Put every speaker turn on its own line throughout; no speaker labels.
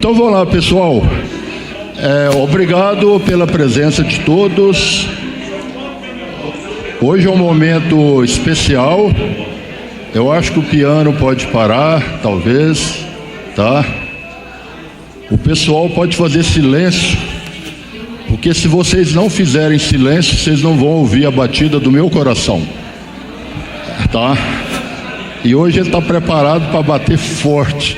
Então vamos lá, pessoal. Obrigado pela presença de todos. Hoje é um momento especial. Eu acho que o piano pode parar, talvez, tá? O pessoal pode fazer silêncio, porque se vocês não fizerem silêncio, vocês não vão ouvir a batida do meu coração, tá? E hoje ele está preparado para bater forte.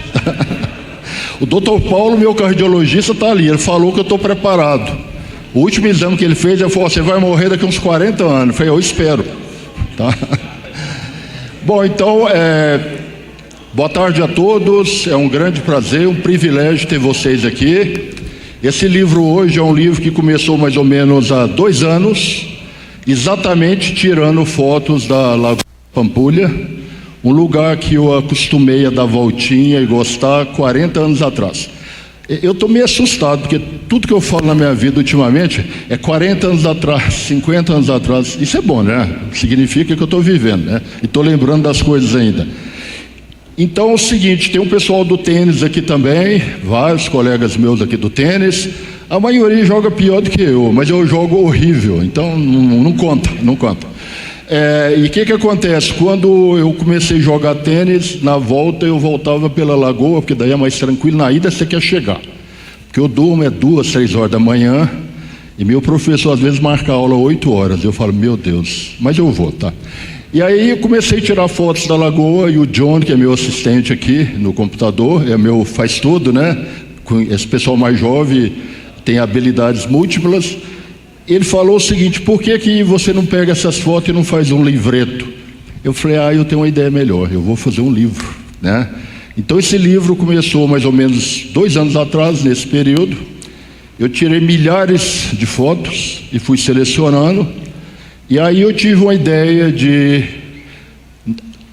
O Dr. Paulo, meu cardiologista, está ali. Ele falou que eu estou preparado. O último exame que ele fez, ele falou: você vai morrer daqui a uns 40 anos. Eu falei: eu espero, tá? Bom, então, boa tarde a todos. É um grande prazer, um privilégio ter vocês aqui. Esse livro hoje é um livro que começou mais ou menos há 2 anos, exatamente tirando fotos da Lagoa Pampulha, um lugar que eu acostumei a dar voltinha e gostar 40 anos atrás. Eu estou meio assustado, porque tudo que eu falo na minha vida ultimamente é 40 anos atrás, 50 anos atrás. Isso é bom, né? Significa que eu estou vivendo, né? E estou lembrando das coisas ainda. Então é o seguinte, tem um pessoal do tênis aqui também, vários colegas meus aqui do tênis. A maioria joga pior do que eu, mas eu jogo horrível, então não conta, não conta. E o que acontece? Quando eu comecei a jogar tênis, na volta eu voltava pela lagoa, porque daí é mais tranquilo. Na ida você quer chegar, porque eu durmo 2, 3 horas da manhã, e meu professor às vezes marca a aula 8 horas. Eu falo: meu Deus, mas eu vou, tá? E aí eu comecei a tirar fotos da lagoa, e o John, que é meu assistente aqui no computador, faz tudo, né? Esse pessoal mais jovem tem habilidades múltiplas. Ele falou o seguinte: por que você não pega essas fotos e não faz um livreto? Eu falei: eu tenho uma ideia melhor, eu vou fazer um livro, né? Então esse livro começou mais ou menos 2 anos atrás, nesse período. Eu tirei milhares de fotos e fui selecionando, e aí eu tive uma ideia de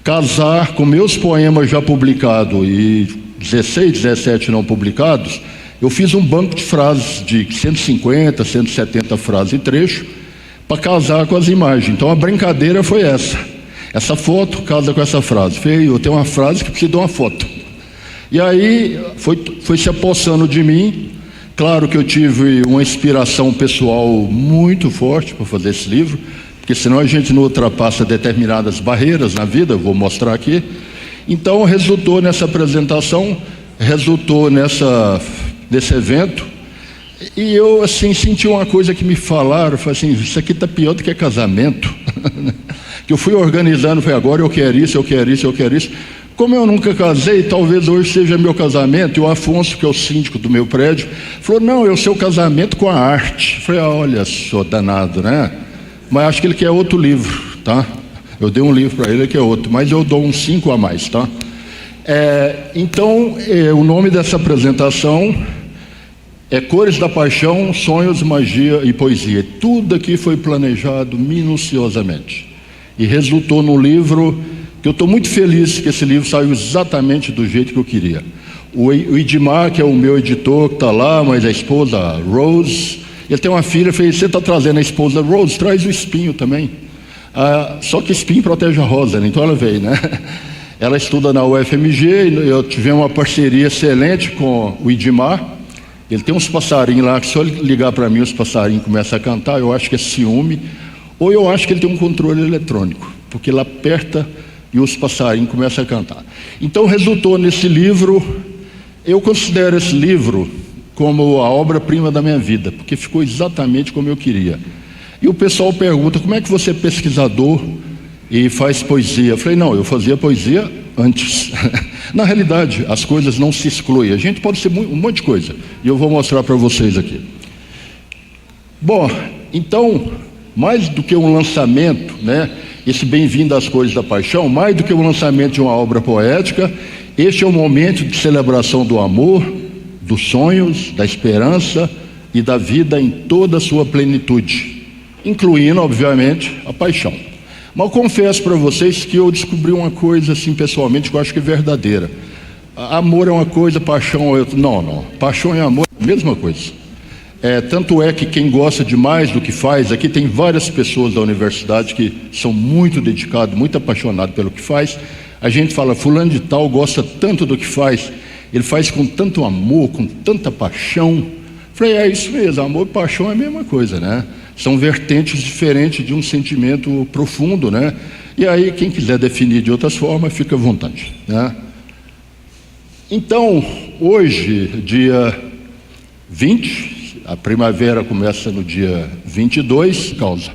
casar com meus poemas já publicados e 16, 17 não publicados. Eu fiz um banco de frases de 150, 170 frases e trecho para casar com as imagens. Então a brincadeira foi essa. Essa foto casa com essa frase. Eu tenho uma frase que precisa de uma foto. E aí foi se apossando de mim. Claro que eu tive uma inspiração pessoal muito forte para fazer esse livro, porque senão a gente não ultrapassa determinadas barreiras na vida, eu vou mostrar aqui. Então resultou nessa apresentação, resultou nesse evento, e eu assim senti uma coisa que me falaram. Eu falei assim: isso aqui está pior do que casamento. Que eu fui organizando, falei: agora eu quero isso, eu quero isso, eu quero isso. Como eu nunca casei, talvez hoje seja meu casamento. E o Afonso, que é o síndico do meu prédio, falou: não, é o seu casamento com a arte. Eu falei: olha só, danado, né? Mas acho que ele quer outro livro, tá? Eu dei um livro para ele que é outro, mas eu dou uns 5 a mais, tá? Então, o nome dessa apresentação é Cores da Paixão, Sonhos, Magia e Poesia. Tudo aqui foi planejado minuciosamente e resultou num livro que eu estou muito feliz que esse livro saiu exatamente do jeito que eu queria. O Idmar, que é o meu editor, que está lá, mas a esposa Rose, ele tem uma filha. Eu falei: você está trazendo a esposa Rose? Traz o espinho também. Só que espinho protege a rosa, né? Então ela veio, né? Ela estuda na UFMG, eu tive uma parceria excelente com o Idmar. Ele tem uns passarinhos lá, que se eu ligar para mim, os passarinhos começam a cantar. Eu acho que é ciúme, ou eu acho que ele tem um controle eletrônico, porque ele aperta e os passarinhos começam a cantar. Então resultou nesse livro. Eu considero esse livro como a obra-prima da minha vida, porque ficou exatamente como eu queria. E o pessoal pergunta: como é que você é pesquisador e faz poesia? Eu falei: não, eu fazia poesia antes. Na realidade, as coisas não se excluem. A gente pode ser um monte de coisa, e eu vou mostrar para vocês aqui. Bom, então, mais do que um lançamento, né, esse Bem-vindo às Cores da Paixão, mais do que o lançamento de uma obra poética, este é um momento de celebração do amor, dos sonhos, da esperança e da vida em toda a sua plenitude, incluindo, obviamente, a paixão. Mas eu confesso para vocês que eu descobri uma coisa assim pessoalmente que eu acho que é verdadeira. Amor é uma coisa, paixão é outra. Não. Paixão e amor é a mesma coisa. Tanto é que quem gosta demais do que faz, aqui tem várias pessoas da universidade que são muito dedicadas, muito apaixonadas pelo que faz. A gente fala: fulano de tal gosta tanto do que faz, ele faz com tanto amor, com tanta paixão. Falei, é isso mesmo, amor e paixão é a mesma coisa, né? São vertentes diferentes de um sentimento profundo, né? E aí, quem quiser definir de outras formas, fica à vontade, né? Então, hoje, dia 20, a primavera começa no dia 22, causa.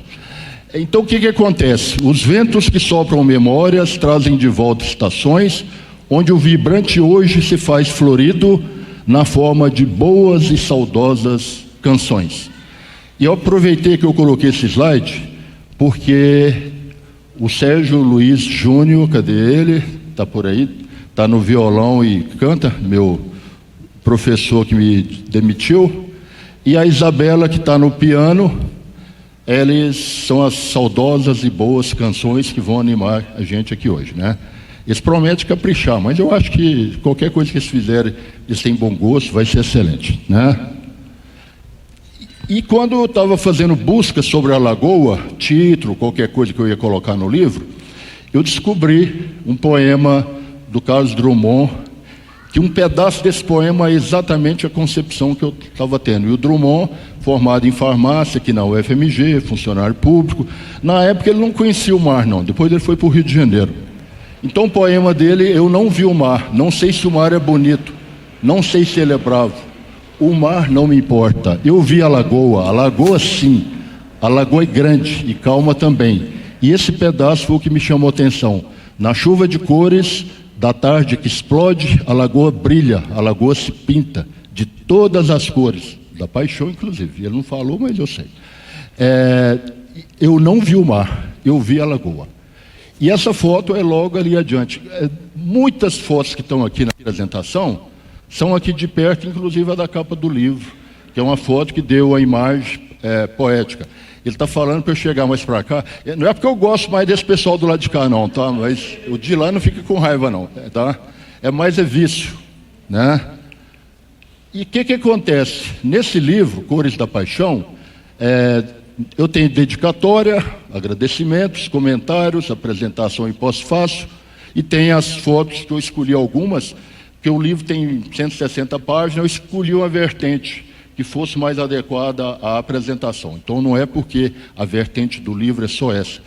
Então, o que acontece? Os ventos que sopram memórias trazem de volta estações, onde o vibrante hoje se faz florido na forma de boas e saudosas canções. E eu aproveitei que eu coloquei esse slide, porque o Sérgio Luiz Júnior, cadê ele? Está por aí, está no violão e canta, meu professor que me demitiu, e a Isabela, que está no piano. Eles são as saudosas e boas canções que vão animar a gente aqui hoje, né? Eles prometem caprichar, mas eu acho que qualquer coisa que eles fizerem, eles têm bom gosto, vai ser excelente, né? E quando eu estava fazendo busca sobre a Lagoa, título, qualquer coisa que eu ia colocar no livro, eu descobri um poema do Carlos Drummond, que um pedaço desse poema é exatamente a concepção que eu estava tendo. E o Drummond, formado em farmácia aqui na UFMG, funcionário público, na época ele não conhecia o mar, não. Depois ele foi para o Rio de Janeiro. Então o poema dele, eu não vi o mar, não sei se o mar é bonito, não sei se ele é bravo, o mar não me importa, eu vi a lagoa sim, a lagoa é grande e calma também, e esse pedaço foi o que me chamou a atenção. Na chuva de cores da tarde que explode, a lagoa brilha, a lagoa se pinta de todas as cores, da paixão inclusive, ele não falou, mas eu sei. Eu não vi o mar, eu vi a lagoa. E essa foto é logo ali adiante. Muitas fotos que estão aqui na apresentação são aqui de perto, inclusive a da capa do livro, que é uma foto que deu a imagem poética. Ele está falando para eu chegar mais para cá. Não é porque eu gosto mais desse pessoal do lado de cá, não, tá? Mas o de lá não fica com raiva, não, tá? É mais vício, né? E o que acontece? Nesse livro, Cores da Paixão, eu tenho dedicatória, agradecimentos, comentários, apresentação em pós-fácil, e tem as fotos que eu escolhi algumas, porque o livro tem 160 páginas, eu escolhi uma vertente que fosse mais adequada à apresentação. Então não é porque a vertente do livro é só essa.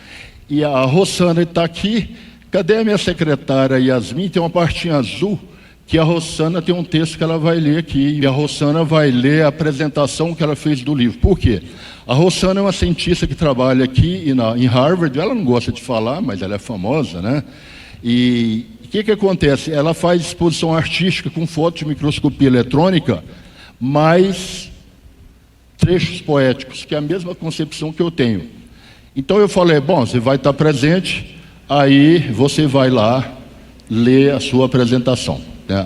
E a Rossana está aqui. Cadê a minha secretária Yasmin? Tem uma partinha azul, que a Rossana tem um texto que ela vai ler aqui, e a Rossana vai ler a apresentação que ela fez do livro. Por quê? A Rossana é uma cientista que trabalha aqui em Harvard, ela não gosta de falar, mas ela é famosa, né? E o que acontece? Ela faz exposição artística com foto de microscopia eletrônica, mais trechos poéticos, que é a mesma concepção que eu tenho. Então eu falei, bom, você vai estar presente, aí você vai lá ler a sua apresentação.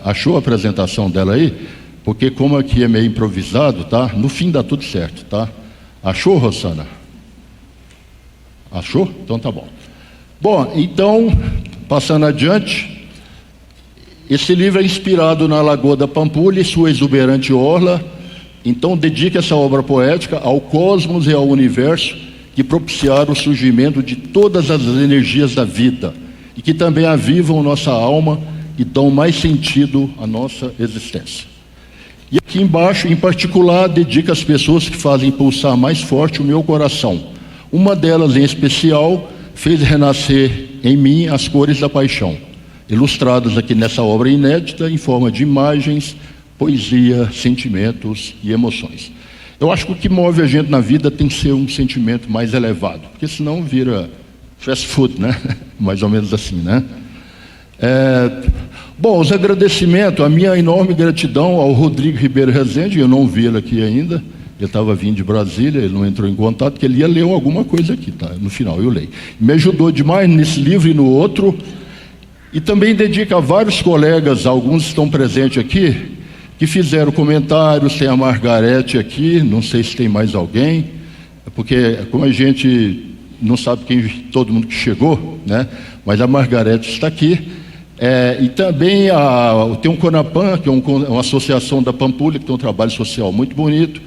Achou a apresentação dela aí? Porque como aqui é meio improvisado, tá? No fim dá tudo certo, tá? Achou, Rossana? Achou? Então tá bom. Bom, então, passando adiante, esse livro é inspirado na Lagoa da Pampulha e sua exuberante orla. Então dedica essa obra poética ao cosmos e ao universo que propiciaram o surgimento de todas as energias da vida e que também avivam nossa alma e dão mais sentido à nossa existência. E aqui embaixo, em particular, dedica às pessoas que fazem pulsar mais forte o meu coração. Uma delas, em especial, fez renascer em mim as cores da paixão, ilustradas aqui nessa obra inédita em forma de imagens, poesia, sentimentos e emoções. Eu acho que o que move a gente na vida tem que ser um sentimento mais elevado, porque senão vira fast food, né? Mais ou menos assim, né? Bom, os agradecimentos, a minha enorme gratidão ao Rodrigo Ribeiro Rezende, eu não vi ele aqui ainda, ele estava vindo de Brasília, ele não entrou em contato, porque ele ia ler alguma coisa aqui, tá? No final eu leio. Me ajudou demais nesse livro e no outro, e também dedica a vários colegas, alguns estão presentes aqui, que fizeram comentários. Tem a Margarete aqui, não sei se tem mais alguém, porque como a gente não sabe todo mundo que chegou, né? Mas a Margarete está aqui. E também tem um CONAPAM, que é uma associação da Pampulha, que tem um trabalho social muito bonito.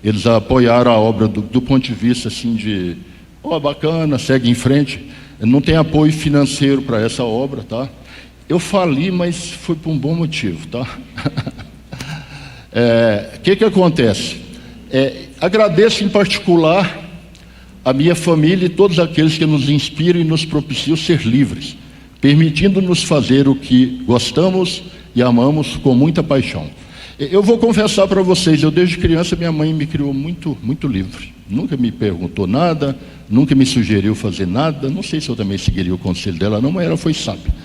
Eles apoiaram a obra do ponto de vista assim de, bacana, segue em frente. Não tem apoio financeiro para essa obra, tá? Eu fali, mas foi por um bom motivo, tá? Que acontece? Agradeço em particular a minha família e todos aqueles que nos inspiram e nos propiciam ser livres, permitindo-nos fazer o que gostamos e amamos com muita paixão. Eu vou confessar para vocês, eu desde criança minha mãe me criou muito, muito livre. Nunca me perguntou nada, nunca me sugeriu fazer nada. Não sei se eu também seguiria o conselho dela não, mas ela foi sábia.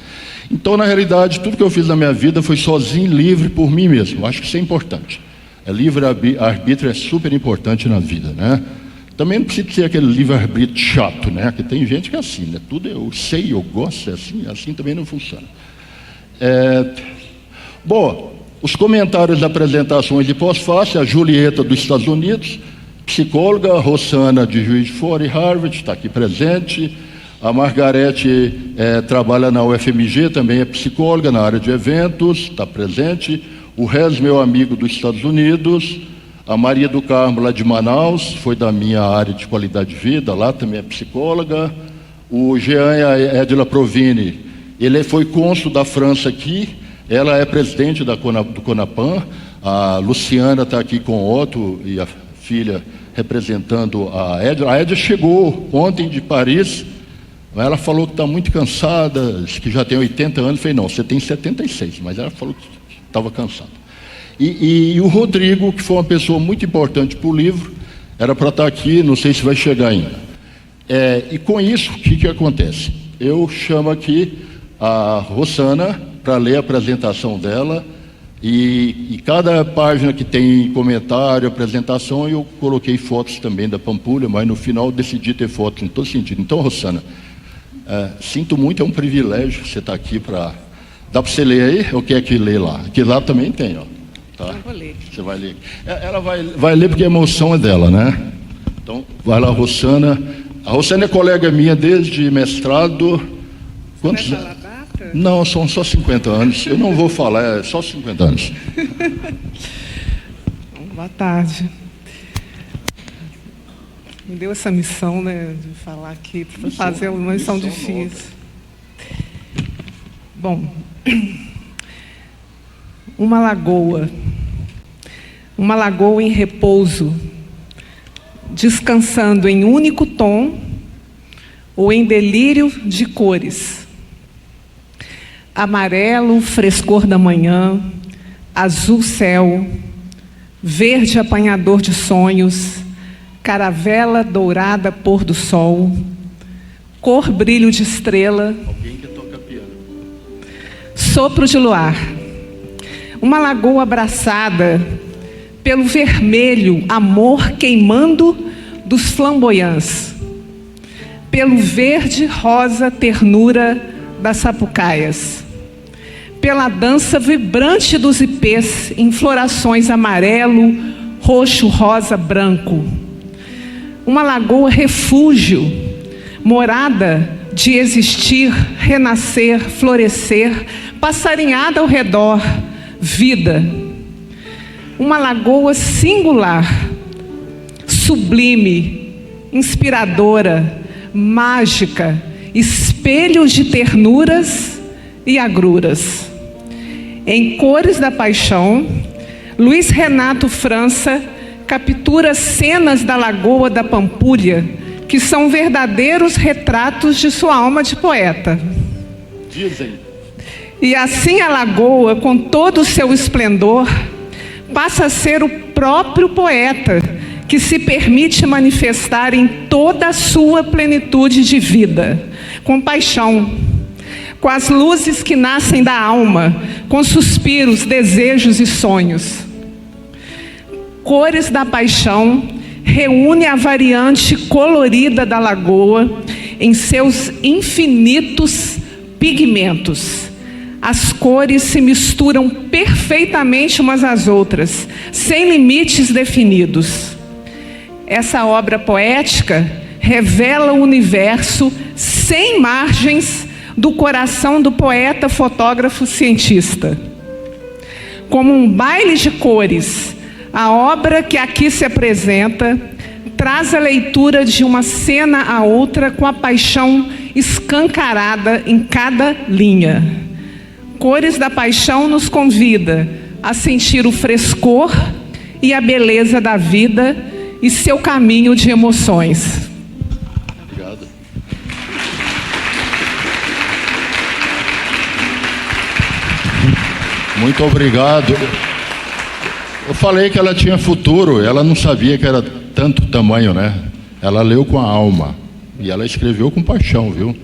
Então, na realidade, tudo que eu fiz na minha vida foi sozinho, livre por mim mesmo. Acho que isso é importante. Livre-arbítrio é super importante na vida, né? Também não precisa ser aquele livre-arbítrio chato, né? Que tem gente que é assim, né? Tudo eu sei, eu gosto, é assim também não funciona. Bom, os comentários das apresentações de pós-fácil, a Julieta dos Estados Unidos, psicóloga, a Rosana de Juiz de Fora e Harvard, está aqui presente. A Margarete trabalha na UFMG, também é psicóloga na área de eventos, está presente. O Rez, meu amigo dos Estados Unidos. A Maria do Carmo, lá de Manaus, foi da minha área de qualidade de vida, lá também é psicóloga. O Jean e a Edila Provini, ele foi cônsul da França aqui, ela é presidente do CONAPAN. A Luciana está aqui com o Otto e a filha representando a Edila. A Edila chegou ontem de Paris. Ela falou que está muito cansada, que já tem 80 anos. Eu falei, não, você tem 76, mas ela falou que estava cansada. E o Rodrigo, que foi uma pessoa muito importante para o livro, era para estar aqui, não sei se vai chegar ainda. E com isso, o que acontece? Eu chamo aqui a Rosana para ler a apresentação dela, e cada página que tem comentário, apresentação, eu coloquei fotos também da Pampulha, mas no final decidi ter fotos em todo sentido. Então, Rosana, sinto muito, é um privilégio você estar aqui para... Dá para você ler aí? Ou quer que lê lá? Aqui lá também tem, ó. Tá?
Eu vou ler.
Você vai ler. Ela vai ler porque a emoção é dela, né? Então, vai lá, Rosana. A Rosana é colega minha desde mestrado. Quantos
anos? Vai falar a data?
Não, são só 50 anos. Eu não vou falar, é só 50 anos.
Boa tarde. Me deu essa missão, né, de falar aqui, para fazer uma missão difícil. Bom, uma lagoa em repouso, descansando em único tom ou em delírio de cores. Amarelo, frescor da manhã, azul céu, verde apanhador de sonhos, caravela dourada pôr do sol, cor brilho de estrela,
Alguém que toca piano.
sopro de luar. Uma lagoa abraçada pelo vermelho amor queimando dos flamboyants, pelo verde rosa ternura das sapucaias, pela dança vibrante dos ipês em florações amarelo, roxo, rosa, branco. Uma lagoa refúgio, morada de existir, renascer, florescer, passarinhada ao redor, vida. Uma lagoa singular, sublime, inspiradora, mágica, espelho de ternuras e agruras. Em Cores da Paixão, Luiz Renato França captura cenas da Lagoa da Pampulha que são verdadeiros retratos de sua alma de poeta.
Dizem.
E assim a lagoa, com todo o seu esplendor, passa a ser o próprio poeta que se permite manifestar em toda a sua plenitude de vida, com paixão, com as luzes que nascem da alma, com suspiros, desejos e sonhos. Cores da Paixão reúne a variante colorida da lagoa em seus infinitos pigmentos. As cores se misturam perfeitamente umas às outras, sem limites definidos. Essa obra poética revela o universo sem margens do coração do poeta, fotógrafo, cientista. Como um baile de cores, a obra que aqui se apresenta traz a leitura de uma cena a outra com a paixão escancarada em cada linha. Cores da Paixão nos convida a sentir o frescor e a beleza da vida e seu caminho de emoções.
Obrigado. Muito obrigado. Eu falei que ela tinha futuro, ela não sabia que era tanto tamanho, né? Ela leu com a alma e ela escreveu com paixão, viu?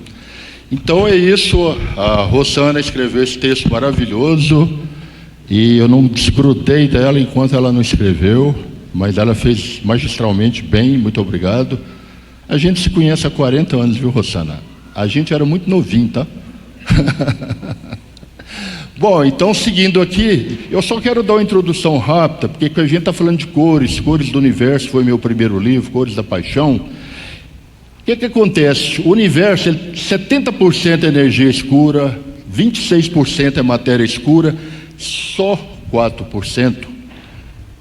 Então é isso, a Rosana escreveu esse texto maravilhoso e eu não desgrudei dela enquanto ela não escreveu, mas ela fez magistralmente bem, muito obrigado. A gente se conhece há 40 anos, viu, Rosana? A gente era muito novinho, tá? Bom, então seguindo aqui, eu só quero dar uma introdução rápida, porque a gente está falando de cores, Cores do Universo foi meu primeiro livro, Cores da Paixão. O que acontece? O universo, 70% é energia escura, 26% é matéria escura, só 4%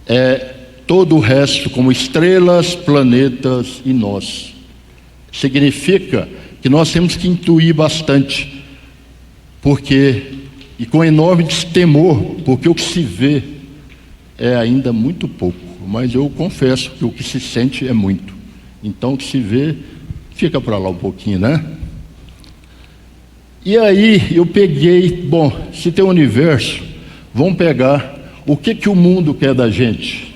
é todo o resto, como estrelas, planetas e nós. Significa que nós temos que intuir bastante, e com enorme temor, porque o que se vê é ainda muito pouco, mas eu confesso que o que se sente é muito. Então o que se vê fica para lá um pouquinho, né? E aí eu peguei, se tem um universo, vamos pegar o que o mundo quer da gente.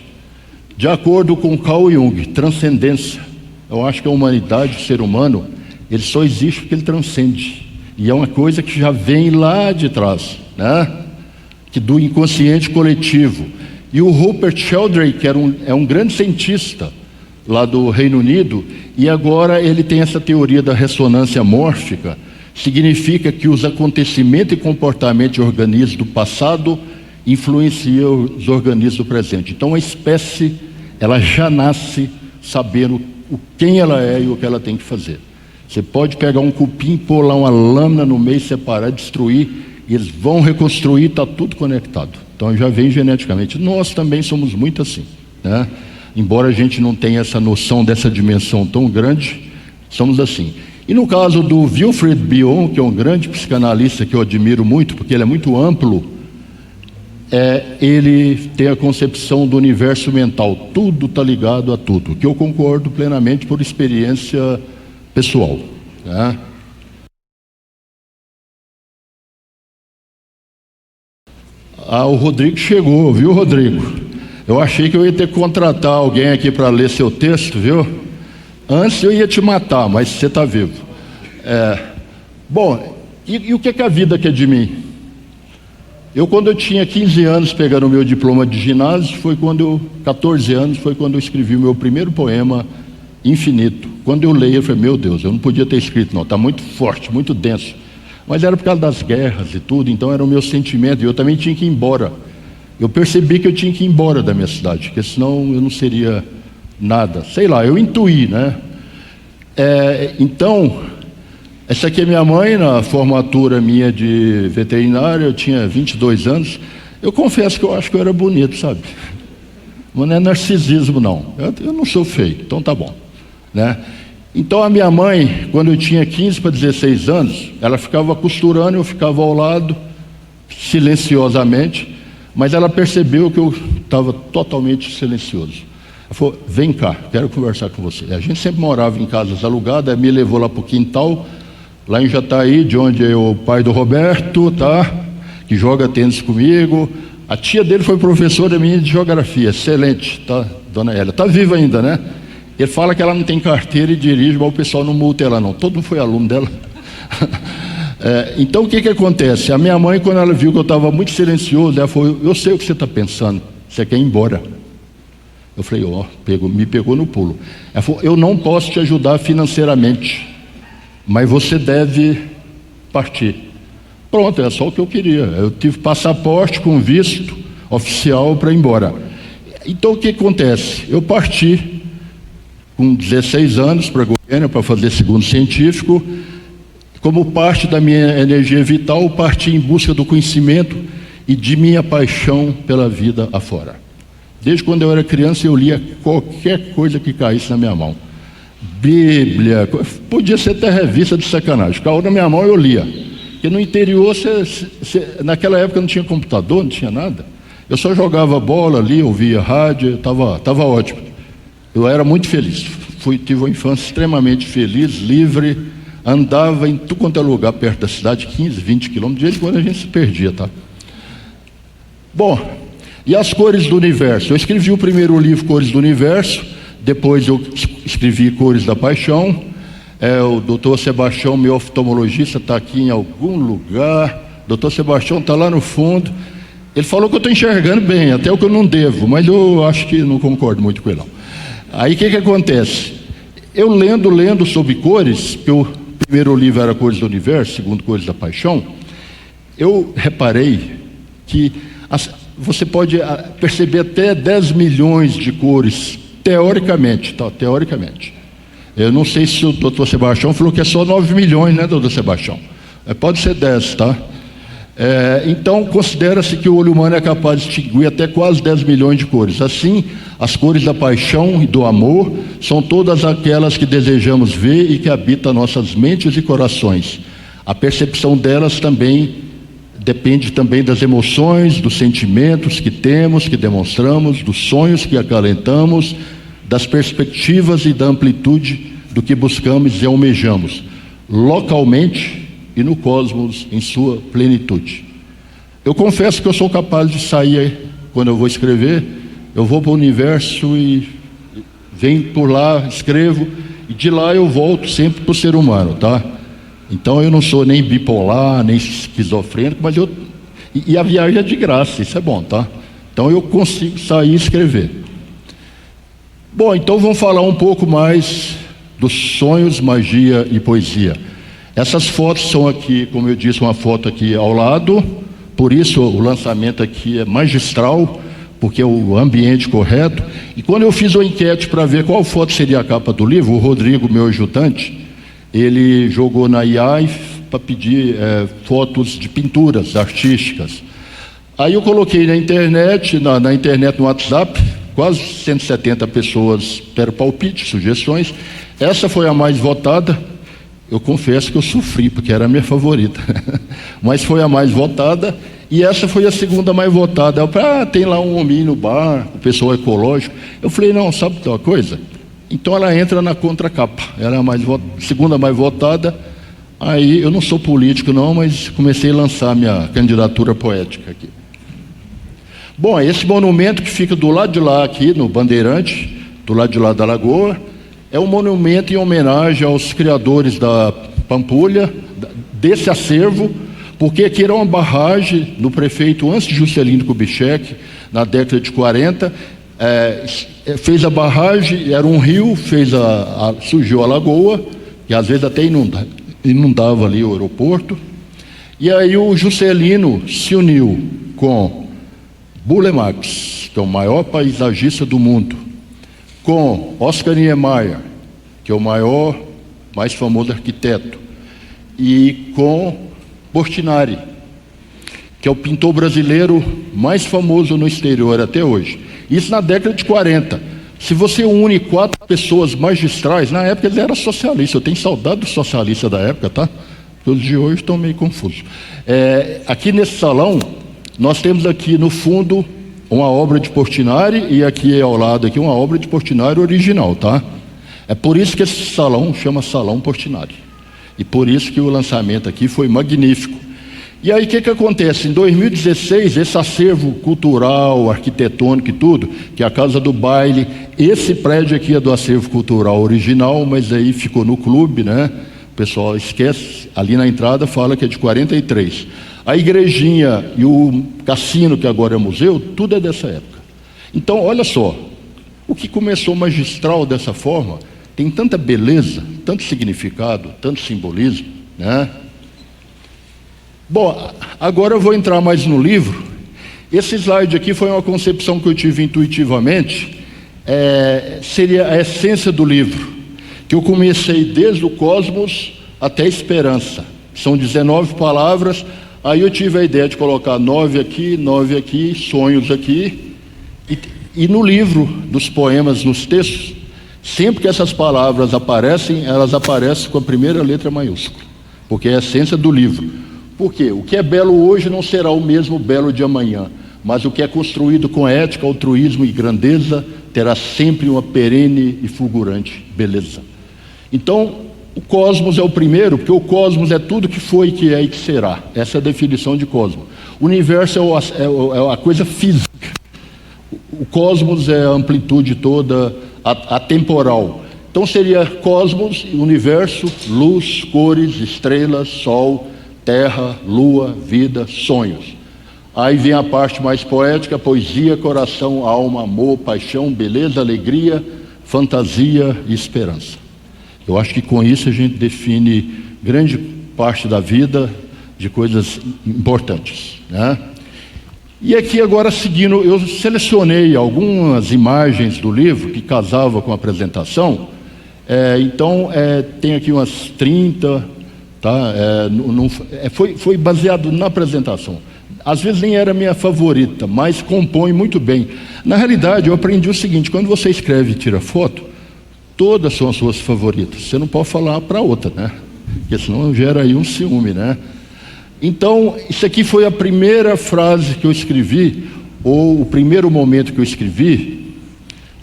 De acordo com Carl Jung, transcendência. Eu acho que a humanidade, o ser humano, ele só existe porque ele transcende. E é uma coisa que já vem lá de trás, né? Que do inconsciente coletivo. E o Rupert Sheldrake, que é um grande cientista lá do Reino Unido, e agora ele tem essa teoria da ressonância mórfica, significa que os acontecimentos e comportamentos de organismos do passado influenciam os organismos do presente. Então a espécie, ela já nasce sabendo quem ela é e o que ela tem que fazer. Você pode pegar um cupim, pôr lá uma lâmina no meio, separar, destruir, e eles vão reconstruir, está tudo conectado. Então já vem geneticamente. Nós também somos muito assim, né? Embora a gente não tenha essa noção dessa dimensão tão grande, somos assim. E no caso do Wilfred Bion, que é um grande psicanalista que eu admiro muito, porque ele é muito amplo, ele tem a concepção do universo mental, tudo está ligado a tudo, que eu concordo plenamente por experiência pessoal, né? O Rodrigo chegou, viu, Rodrigo? Eu achei que eu ia ter que contratar alguém aqui para ler seu texto, viu? Antes eu ia te matar, mas você está vivo. E o que a vida quer de mim? Quando eu tinha 15 anos, pegando o meu diploma de ginásio, 14 anos, foi quando eu escrevi o meu primeiro poema, Infinito. Quando eu leio, eu falei, meu Deus, eu não podia ter escrito não, está muito forte, muito denso. Mas era por causa das guerras e tudo, então era o meu sentimento, e eu também tinha que ir embora. Eu percebi que eu tinha que ir embora da minha cidade, porque senão eu não seria nada. Sei lá, eu intuí, né? Então, essa aqui é minha mãe, na formatura minha de veterinária, eu tinha 22 anos. Eu confesso que eu acho que eu era bonito, sabe? Mas não é narcisismo, não. Eu não sou feio, então tá bom, né? Então a minha mãe, quando eu tinha 15 para 16 anos, ela ficava costurando, eu ficava ao lado, silenciosamente, mas ela percebeu que eu estava totalmente silencioso. Ela falou, vem cá, quero conversar com você. A gente sempre morava em casas alugadas, ela me levou lá para o quintal, lá em Jataí, de onde é o pai do Roberto, tá? Que joga tênis comigo. A tia dele foi professora minha de geografia, excelente, tá? Dona Hélia, tá viva ainda, né? Ele fala que ela não tem carteira e dirige, mas o pessoal não multa ela não, todo mundo foi aluno dela. Então o que acontece? A minha mãe, quando ela viu que eu estava muito silencioso, ela falou, eu sei o que você está pensando, você quer ir embora. Eu falei, me pegou no pulo. Ela falou, eu não posso te ajudar financeiramente, mas você deve partir. Pronto, é só o que eu queria. Eu tive passaporte com visto oficial para ir embora. Então o que acontece? Eu parti com 16 anos para Goiânia para fazer segundo científico. Como parte da minha energia vital, parti em busca do conhecimento e de minha paixão pela vida afora. Desde quando eu era criança, eu lia qualquer coisa que caísse na minha mão. Bíblia, podia ser até revista de sacanagem. Caiu na minha mão, eu lia. Porque no interior, naquela época não tinha computador, não tinha nada. Eu só jogava bola ali, ouvia rádio, estava ótimo. Eu era muito feliz. Tive uma infância extremamente feliz, livre, andava em tudo quanto é lugar perto da cidade, 15, 20 quilômetros, de vez em quando a gente se perdia, tá? Bom, e as cores do universo? Eu escrevi o primeiro livro, Cores do Universo, depois eu escrevi Cores da Paixão. O doutor Sebastião, meu oftalmologista, está aqui em algum lugar. Doutor Sebastião está lá no fundo. Ele falou que eu estou enxergando bem, até o que eu não devo, mas eu acho que não concordo muito com ele, não. Aí o que acontece? Eu lendo sobre cores, que o primeiro livro era Cores do Universo, o segundo Cores da Paixão, eu reparei que você pode perceber até 10 milhões de cores, teoricamente, tá? Teoricamente. Eu não sei se o doutor Sebastião falou que é só 9 milhões, né, doutor Sebastião? Pode ser 10, tá? Então, considera-se que o olho humano é capaz de distinguir até quase 10 milhões de cores. Assim, as cores da paixão e do amor são todas aquelas que desejamos ver e que habitam nossas mentes e corações. A percepção delas também depende também das emoções, dos sentimentos que temos, que demonstramos, dos sonhos que acalentamos, das perspectivas e da amplitude do que buscamos e almejamos, localmente e no cosmos em sua plenitude. Eu confesso que eu sou capaz de sair, quando eu vou escrever, eu vou para o universo e venho por lá, escrevo, e de lá eu volto sempre para o ser humano, tá? Então eu não sou nem bipolar, nem esquizofrênico, mas e a viagem é de graça, isso é bom, tá? Então eu consigo sair e escrever. Bom, então vamos falar um pouco mais dos sonhos, magia e poesia. Essas fotos são aqui, como eu disse, uma foto aqui ao lado, por isso o lançamento aqui é magistral, porque é o ambiente correto. E quando eu fiz uma enquete para ver qual foto seria a capa do livro, o Rodrigo, meu ajudante, ele jogou na IA para pedir fotos de pinturas artísticas. Aí eu coloquei na internet, no WhatsApp, quase 170 pessoas deram palpite, sugestões. Essa foi a mais votada. Eu confesso que eu sofri, porque era a minha favorita. Mas foi a mais votada. E essa foi a segunda mais votada. Eu falei, tem lá um homem no bar, o pessoal ecológico. Eu falei, não, sabe de uma coisa? Então ela entra na contracapa. Ela é a segunda mais votada. Aí eu não sou político não, mas comecei a lançar minha candidatura poética aqui. Bom, esse monumento que fica do lado de lá aqui, no Bandeirante, do lado de lá da Lagoa, é um monumento em homenagem aos criadores da Pampulha, desse acervo, porque aqui era uma barragem do prefeito antes de Juscelino Kubitschek, na década de 40, fez a barragem, era um rio, surgiu a lagoa, que às vezes até inundava ali o aeroporto, e aí o Juscelino se uniu com Burle Marx, que é o maior paisagista do mundo, com Oscar Niemeyer, que é o mais famoso arquiteto, e com Portinari, que é o pintor brasileiro mais famoso no exterior até hoje. Isso na década de 40. Se você une 4 pessoas magistrais, na época eles eram socialistas, eu tenho saudade dos socialistas da época, tá? Os de hoje estão meio confusos. Aqui nesse salão, nós temos aqui no fundo uma obra de Portinari e aqui ao lado aqui uma obra de Portinari original, tá? É por isso que esse salão chama Salão Portinari. E por isso que o lançamento aqui foi magnífico. E aí o que acontece? Em 2016, esse acervo cultural, arquitetônico e tudo, que é a Casa do Baile, esse prédio aqui é do acervo cultural original, mas aí ficou no clube, né? O pessoal esquece, ali na entrada fala que é de 43. A igrejinha e o cassino, que agora é museu, tudo é dessa época. Então, olha só, o que começou magistral dessa forma, tem tanta beleza, tanto significado, tanto simbolismo, né? Bom, agora eu vou entrar mais no livro. Esse slide aqui foi uma concepção que eu tive intuitivamente, seria a essência do livro, que eu comecei desde o cosmos até a esperança. São 19 palavras, aí eu tive a ideia de colocar 9 aqui, sonhos aqui, e no livro dos poemas, nos textos, sempre que essas palavras aparecem, elas aparecem com a primeira letra maiúscula, porque é a essência do livro. Por quê? O que é belo hoje não será o mesmo belo de amanhã, mas o que é construído com ética, altruísmo e grandeza terá sempre uma perene e fulgurante beleza. Então, o cosmos é o primeiro, porque o cosmos é tudo que foi, que é e que será. Essa é a definição de cosmos. O universo é a coisa física. O cosmos é a amplitude toda, atemporal. Então seria cosmos, universo, luz, cores, estrelas, sol, terra, lua, vida, sonhos. Aí vem a parte mais poética: poesia, coração, alma, amor, paixão, beleza, alegria, fantasia e esperança. Eu acho que com isso a gente define grande parte da vida de coisas importantes, né? E aqui agora, seguindo, eu selecionei algumas imagens do livro que casavam com a apresentação. Então, tem aqui umas 30, tá? Foi baseado na apresentação. Às vezes nem era minha favorita, mas compõe muito bem. Na realidade, eu aprendi o seguinte: quando você escreve e tira foto, todas são as suas favoritas. Você não pode falar para outra, né? Porque senão gera aí um ciúme, né? Então, isso aqui foi a primeira frase que eu escrevi, ou o primeiro momento que eu escrevi,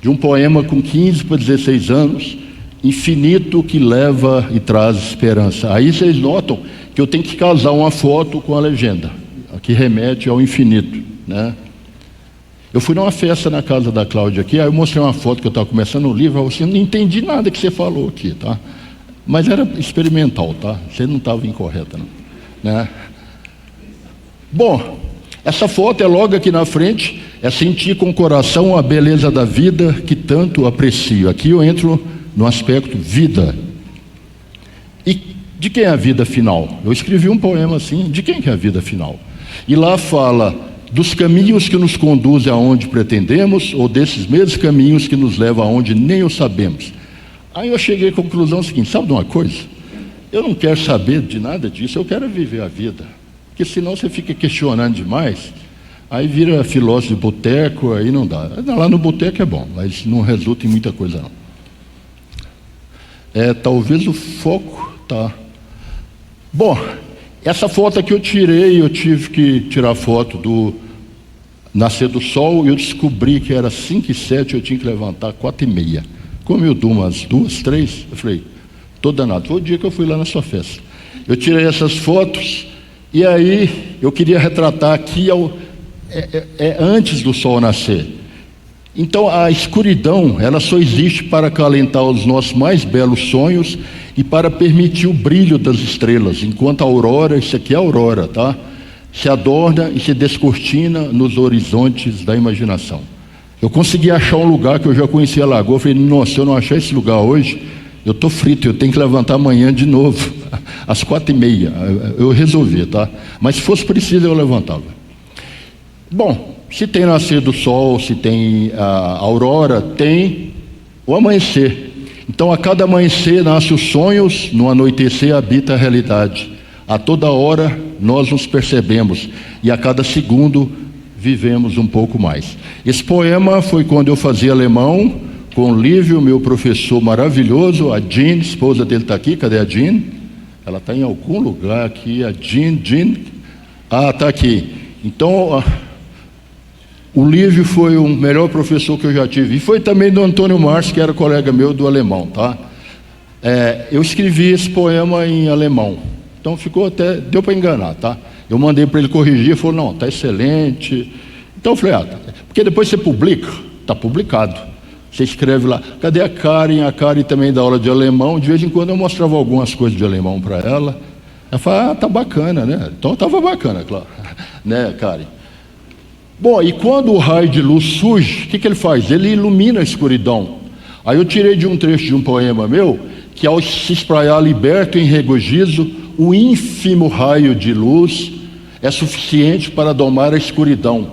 de um poema com 15 para 16 anos, infinito que leva e traz esperança. Aí vocês notam que eu tenho que casar uma foto com a legenda, que remete ao infinito, né? Eu fui numa festa na casa da Cláudia aqui, aí eu mostrei uma foto que eu estava começando o livro, eu não entendi nada que você falou aqui, tá? Mas era experimental, tá? Você não estava incorreta, não, né? Bom, essa foto é logo aqui na frente, é sentir com o coração a beleza da vida que tanto aprecio. Aqui eu entro no aspecto vida. E de quem é a vida final? Eu escrevi um poema assim: de quem que é a vida final? E lá fala dos caminhos que nos conduzem aonde pretendemos, ou desses mesmos caminhos que nos levam aonde nem o sabemos. Aí eu cheguei à conclusão seguinte: sabe de uma coisa? Eu não quero saber de nada disso, eu quero viver a vida. Porque senão você fica questionando demais, aí vira filósofo de boteco, aí não dá. Lá no boteco é bom, mas não resulta em muita coisa não. Talvez o foco tá. Bom, essa foto aqui eu tirei, eu tive que tirar foto do nascer do sol, e eu descobri que era 5h07, eu tinha que levantar 4h30. Como eu durmo umas 2, 3, eu falei, tô danado. Foi o dia que eu fui lá na sua festa. Eu tirei essas fotos, e aí eu queria retratar aqui antes do sol nascer. Então a escuridão, ela só existe para acalentar os nossos mais belos sonhos e para permitir o brilho das estrelas, enquanto a aurora, isso aqui é a aurora, tá? Se adorna e se descortina nos horizontes da imaginação. Eu consegui achar um lugar que eu já conhecia a lagoa. Eu falei, nossa, se eu não achar esse lugar hoje, eu estou frito, eu tenho que levantar amanhã de novo, às 4h30. Eu resolvi, tá? Mas se fosse preciso, eu levantava. Bom, se tem nascer do sol, se tem a aurora, tem o amanhecer. Então, a cada amanhecer nascem os sonhos, no anoitecer habita a realidade. A toda hora nós nos percebemos, e a cada segundo vivemos um pouco mais. Esse poema foi quando eu fazia alemão com o Lívio, meu professor maravilhoso. A Jean, esposa dele está aqui. Cadê a Jean? Ela está em algum lugar aqui. A Jean. Está aqui. Então, o Lívio foi o melhor professor que eu já tive. E foi também do Antônio Márcio, que era colega meu do alemão, tá? Eu escrevi esse poema em alemão. Então ficou até, deu para enganar, tá? Eu mandei para ele corrigir, ele falou, não, está excelente. Então eu falei, porque depois você publica, está publicado. Você escreve lá. Cadê a Karen? A Karen também dá aula de alemão. De vez em quando eu mostrava algumas coisas de alemão para ela. Ela fala, tá bacana, né? Então estava bacana, claro. Né, Karen? Bom, e quando o raio de luz surge, o que ele faz? Ele ilumina a escuridão. Aí eu tirei de um trecho de um poema meu, que ao se espraiar liberto em regozijo, o ínfimo raio de luz é suficiente para domar a escuridão,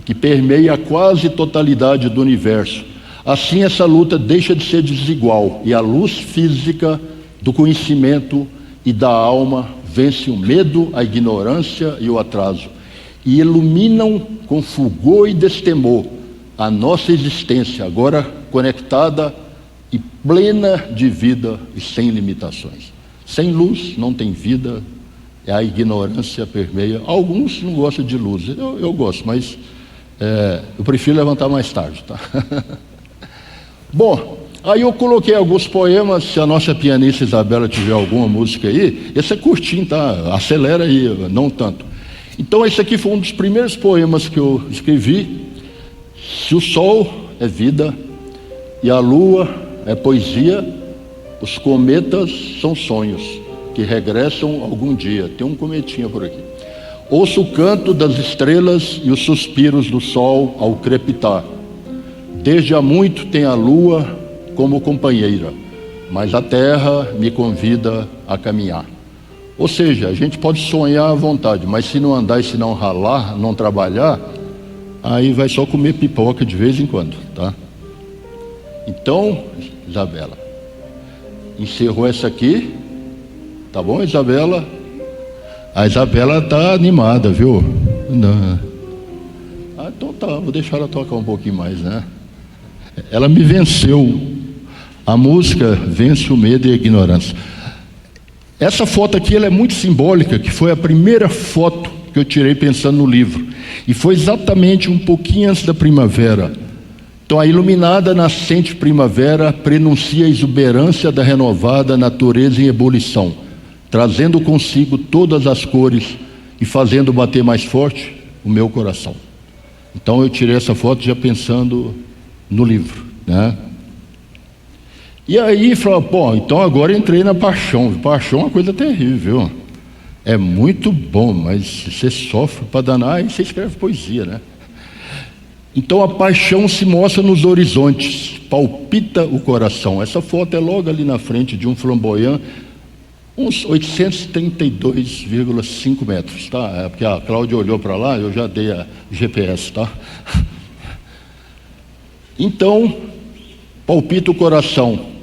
que permeia a quase totalidade do universo. Assim, essa luta deixa de ser desigual, e a luz física do conhecimento e da alma vence o medo, a ignorância e o atraso, e iluminam com fulgor e destemor a nossa existência, agora conectada e plena de vida e sem limitações. Sem luz não tem vida a ignorância permeia. Alguns não gostam de luz, eu gosto, mas eu prefiro levantar mais tarde, tá? Bom, aí eu coloquei alguns poemas. Se a nossa pianista Isabela tiver alguma música aí, esse é curtinho, tá? Acelera aí, não tanto. Então esse aqui foi um dos primeiros poemas que eu escrevi. Se o sol é vida e a lua é poesia, os cometas são sonhos que regressam algum dia. Tem um cometinha por aqui. Ouço o canto das estrelas e os suspiros do sol ao crepitar. Desde há muito tem a lua como companheira, mas a terra me convida a caminhar. Ou seja, a gente pode sonhar à vontade, mas se não andar e se não ralar, não trabalhar, aí vai só comer pipoca de vez em quando, tá? Então, Isabela, encerrou essa aqui, tá bom, Isabela? A Isabela tá animada, viu? Não. Ah, então tá, vou deixar ela tocar um pouquinho mais, né? Ela me venceu. A música vence o medo e a ignorância. Essa foto aqui ela é muito simbólica, que foi a primeira foto que eu tirei pensando no livro. E foi exatamente um pouquinho antes da primavera. Então a iluminada nascente primavera prenuncia a exuberância da renovada natureza em ebulição, trazendo consigo todas as cores e fazendo bater mais forte o meu coração. Então eu tirei essa foto já pensando no livro, né? E aí falou, pô, então agora entrei na paixão. Paixão é uma coisa terrível. É muito bom, mas você sofre para danar e você escreve poesia, né? Então a paixão se mostra nos horizontes, palpita o coração. Essa foto é logo ali na frente de um flamboyant, uns 832,5 metros, tá? É porque a Cláudia olhou para lá, eu já dei a GPS, tá? Então, palpita o coração.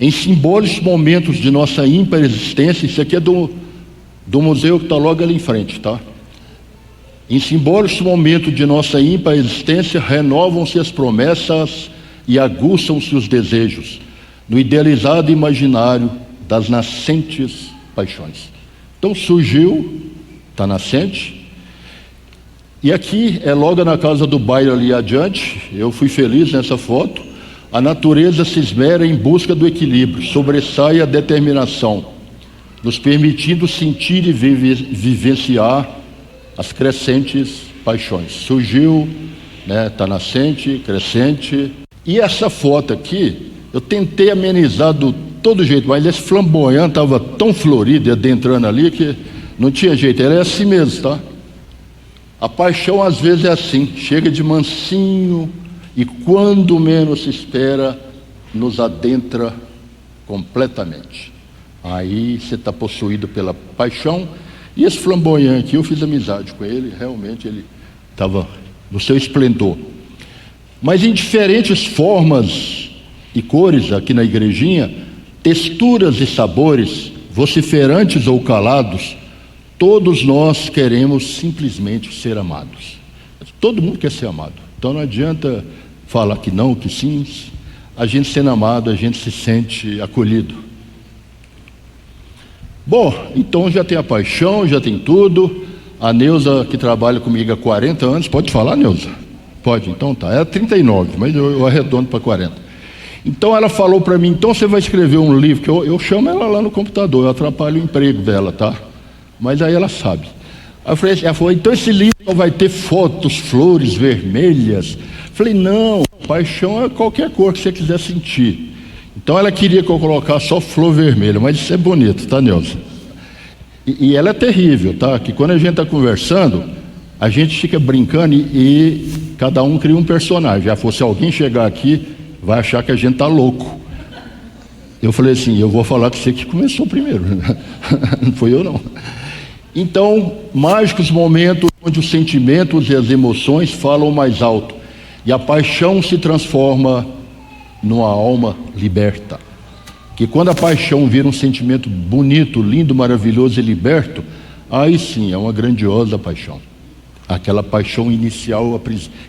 Em simbólicos momentos de nossa ímpar existência, isso aqui é do museu que está logo ali em frente, tá? Em simbólicos momentos de nossa ímpar existência, renovam-se as promessas e aguçam-se os desejos, no idealizado imaginário das nascentes paixões. Então surgiu, está nascente, e aqui é logo na casa do baile ali adiante, eu fui feliz nessa foto. A natureza se esmera em busca do equilíbrio, sobressai a determinação, nos permitindo sentir e vivenciar as crescentes paixões. Surgiu, né, está nascente, crescente. E essa foto aqui, eu tentei amenizar do todo jeito, mas esse flamboyant estava tão florido e adentrando ali que não tinha jeito, era assim mesmo, tá? A paixão às vezes é assim, chega de mansinho e quando menos se espera, nos adentra completamente. Aí você está possuído pela paixão. E esse flamboyant aqui, eu fiz amizade com ele, realmente ele estava no seu esplendor. Mas em diferentes formas e cores aqui na igrejinha, texturas e sabores, vociferantes ou calados, todos nós queremos simplesmente ser amados. Todo mundo quer ser amado. Então não adianta falar que não, que sim. A gente sendo amado, a gente se sente acolhido. Bom, então já tem a paixão, já tem tudo. A Neuza, que trabalha comigo há 40 anos, pode falar, Neuza? Pode, então tá. É 39, mas eu arredondo para 40. Então ela falou para mim, então você vai escrever um livro, que eu chamo ela lá no computador, eu atrapalho o emprego dela, tá? Mas aí ela sabe. Ela falou, então esse livro vai ter fotos, flores vermelhas. Falei, não, paixão é qualquer cor que você quiser sentir. Então ela queria que eu colocasse só flor vermelha, mas isso é bonito, tá, Neuza? E ela é terrível, tá? Que quando a gente está conversando, a gente fica brincando e cada um cria um personagem. Já fosse alguém chegar aqui, vai achar que a gente tá louco. Eu falei assim, eu vou falar que você que começou primeiro, não foi eu não. Então, mágicos momentos onde os sentimentos e as emoções falam mais alto e a paixão se transforma numa alma liberta. Que quando a paixão vira um sentimento bonito, lindo, maravilhoso e liberto, aí sim é uma grandiosa paixão. Aquela paixão inicial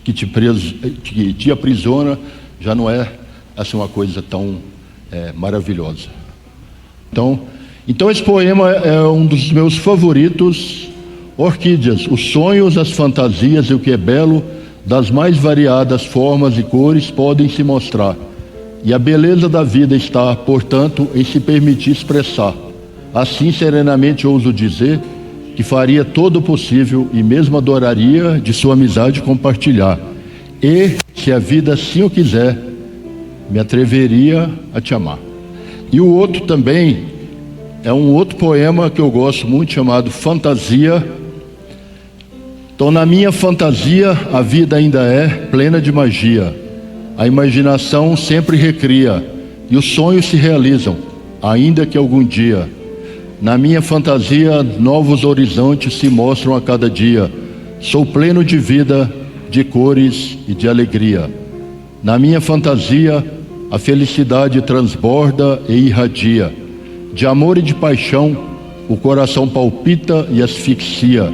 que te aprisiona já não é assim uma coisa tão maravilhosa. Então, Então esse poema é um dos meus favoritos. Orquídeas, os sonhos, as fantasias e o que é belo, das mais variadas formas e cores podem se mostrar. E a beleza da vida está, portanto, em se permitir expressar. Assim, serenamente ouso dizer que faria todo o possível e mesmo adoraria de sua amizade compartilhar. E, se a vida assim o quiser, me atreveria a te amar. E o outro também é um outro poema que eu gosto muito, chamado Fantasia. Então, na minha fantasia, a vida ainda é plena de magia. A imaginação sempre recria e os sonhos se realizam, ainda que algum dia. Na minha fantasia, novos horizontes se mostram a cada dia. Sou pleno de vida, de cores e de alegria. Na minha fantasia, a felicidade transborda e irradia. De amor e de paixão, o coração palpita e asfixia.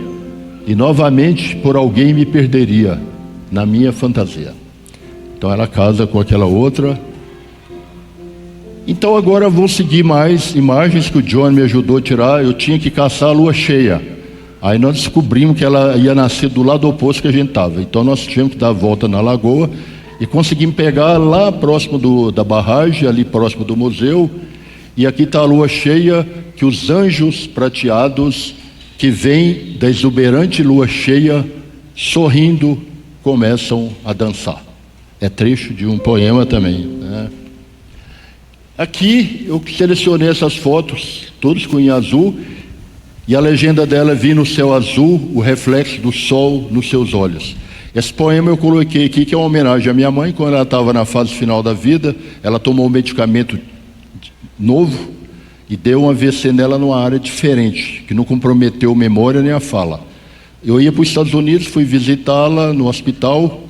E novamente por alguém me perderia, na minha fantasia. Então ela casa com aquela outra. Então agora vou seguir mais imagens que o John me ajudou a tirar. Eu tinha que caçar a lua cheia. Aí nós descobrimos que ela ia nascer do lado oposto que a gente estava. Então nós tínhamos que dar a volta na lagoa e conseguimos pegar lá próximo da barragem, ali próximo do museu. E aqui está a lua cheia, que os anjos prateados que vêm da exuberante lua cheia, sorrindo, começam a dançar. É trecho de um poema também, né? Aqui eu selecionei essas fotos, todos com em azul, e a legenda dela é: vi no céu azul o reflexo do sol nos seus olhos. Esse poema eu coloquei aqui, que é uma homenagem à minha mãe. Quando ela estava na fase final da vida, ela tomou um medicamento novo e deu um AVC nela numa área diferente, que não comprometeu a memória nem a fala. Eu ia para os Estados Unidos, fui visitá-la no hospital,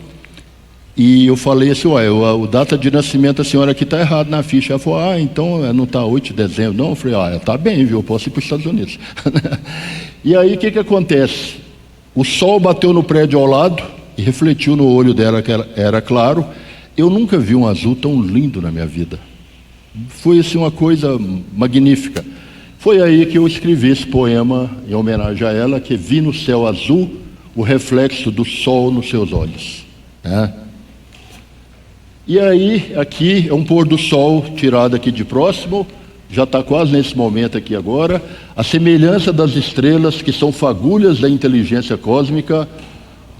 e eu falei assim: o data de nascimento da senhora aqui está errado na ficha. Ela falou: então não está 8 de dezembro. Não, eu falei: está bem, viu, eu posso ir para os Estados Unidos. E aí o que acontece? O sol bateu no prédio ao lado e refletiu no olho dela, que era claro. Eu nunca vi um azul tão lindo na minha vida. Foi assim uma coisa magnífica. Foi aí que eu escrevi esse poema em homenagem a ela, que vi no céu azul o reflexo do sol nos seus olhos, né? E aí, aqui é um pôr do sol tirado aqui de próximo, já está quase nesse momento aqui agora. A semelhança das estrelas, que são fagulhas da inteligência cósmica,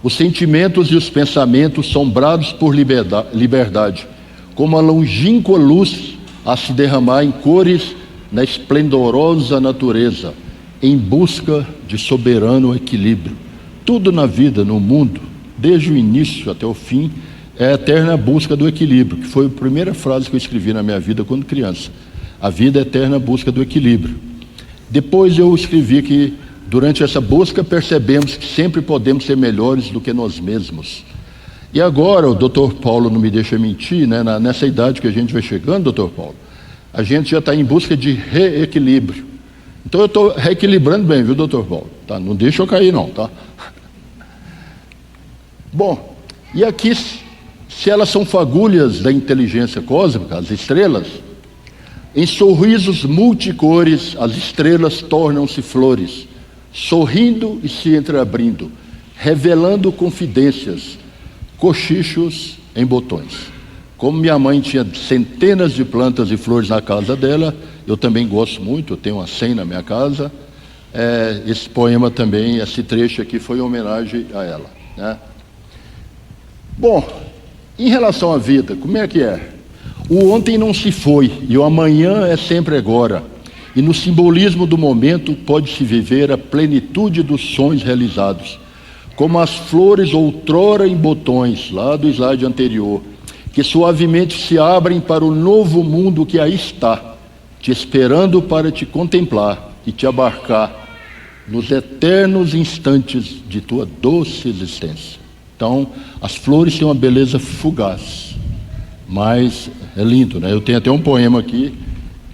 os sentimentos e os pensamentos sombrados por liberdade, como a longínqua luz a se derramar em cores na esplendorosa natureza, em busca de soberano equilíbrio. Tudo na vida, no mundo, desde o início até o fim, é a eterna busca do equilíbrio, que foi a primeira frase que eu escrevi na minha vida quando criança. A vida é a eterna busca do equilíbrio. Depois eu escrevi que durante essa busca percebemos que sempre podemos ser melhores do que nós mesmos. E agora, o Dr. Paulo não me deixa mentir, né? Nessa idade que a gente vai chegando, Dr. Paulo, a gente já está em busca de reequilíbrio. Então eu estou reequilibrando bem, viu, Dr. Paulo? Tá? Não deixa eu cair não, tá? Bom, e aqui, se elas são fagulhas da inteligência cósmica, as estrelas, em sorrisos multicores, as estrelas tornam-se flores, sorrindo e se entreabrindo, revelando confidências, cochichos em botões. Como minha mãe tinha centenas de plantas e flores na casa dela, eu também gosto muito, eu tenho uma 100 na minha casa. Esse poema também, esse trecho aqui foi em homenagem a ela, né? Bom, em relação à vida, como é que é? O ontem não se foi e o amanhã é sempre agora. E no simbolismo do momento pode-se viver a plenitude dos sonhos realizados, como as flores outrora em botões, lá do slide anterior, que suavemente se abrem para o novo mundo que aí está, te esperando para te contemplar e te abarcar nos eternos instantes de tua doce existência. Então, as flores têm uma beleza fugaz, mas é lindo, né? Eu tenho até um poema aqui